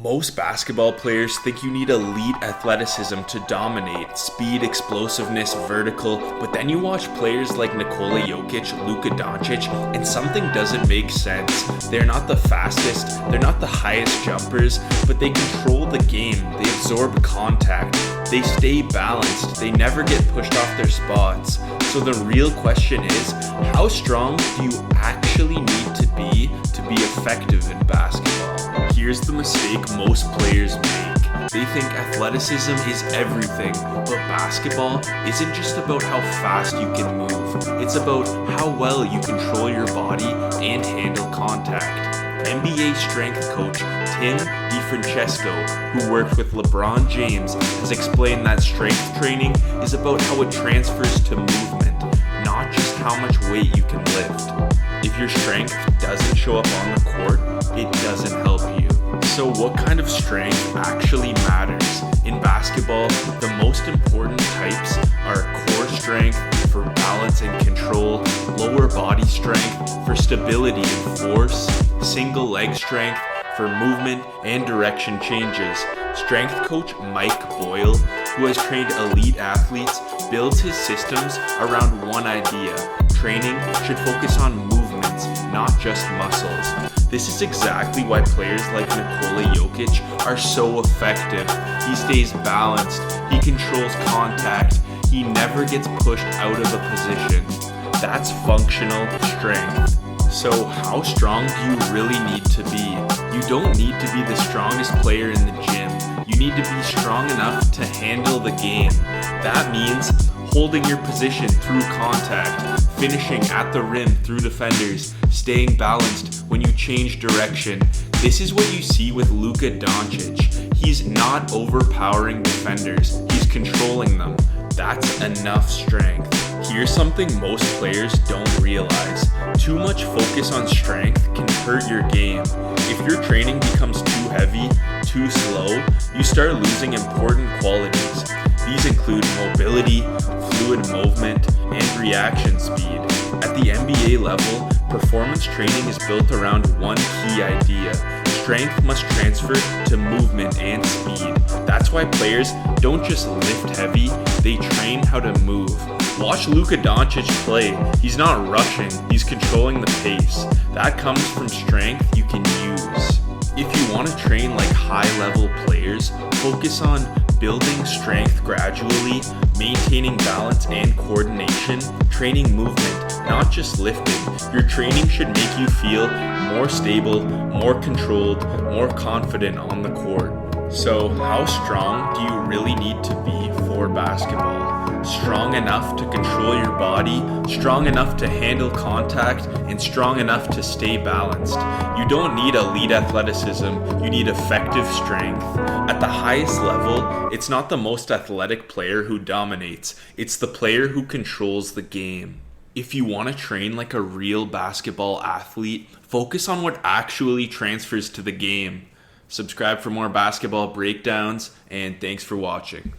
Most basketball players think you need elite athleticism to dominate, speed, explosiveness, vertical, but then you watch players like Nikola, Jokić, Luka, Dončić, and something doesn't make sense. They're not the fastest, they're not the highest jumpers, but they control the game, they absorb contact, they stay balanced, they never get pushed off their spots. So the real question is, how strong do you actually need to be effective in basketball? Here's the mistake most players make. They think athleticism is everything, but basketball isn't just about how fast you can move. It's about how well you control your body and handle contact. NBA strength coach Tim DiFrancesco, who worked with LeBron James, has explained that strength training is about how it transfers to movement, not just how much weight you can lift. If your strength doesn't show up on the court, it doesn't help you. So what kind of strength actually matters? In basketball, the most important types are core strength for balance and control, lower body strength for stability and force, single leg strength for movement and direction changes. Strength coach Mike Boyle, who has trained elite athletes, builds his systems around one idea. Training should focus on movements, not just muscles. This is exactly why players like Nikola Jokić are so effective. He stays balanced, he controls contact, he never gets pushed out of a position. That's functional strength. So how strong do you really need to be? You don't need to be the strongest player in the gym. You need to be strong enough to handle the game. That means holding your position through contact, finishing at the rim through defenders, staying balanced when you change direction. This is what you see with Luka Dončić. He's not overpowering defenders, he's controlling them. That's enough strength. Here's something most players don't realize. Too much focus on strength can hurt your game. If your training becomes too heavy, too slow, you start losing important qualities. These include mobility, fluid movement, and reaction speed. At the NBA level, performance training is built around one key idea. Strength must transfer to movement and speed. That's why players don't just lift heavy, they train how to move. Watch Luka Dončić play. He's not rushing, he's controlling the pace. That comes from strength you can use. If you want to train like high-level players, focus on building strength gradually, maintaining balance and coordination, training movement, not just lifting. Your training should make you feel more stable, more controlled, more confident on the court. So how strong do you really need to be for basketball? Strong enough to control your body, strong enough to handle contact, and strong enough to stay balanced. You don't need elite athleticism, you need effective strength. At the highest level, it's not the most athletic player who dominates, it's the player who controls the game. If you want to train like a real basketball athlete, focus on what actually transfers to the game. Subscribe for more basketball breakdowns, and thanks for watching.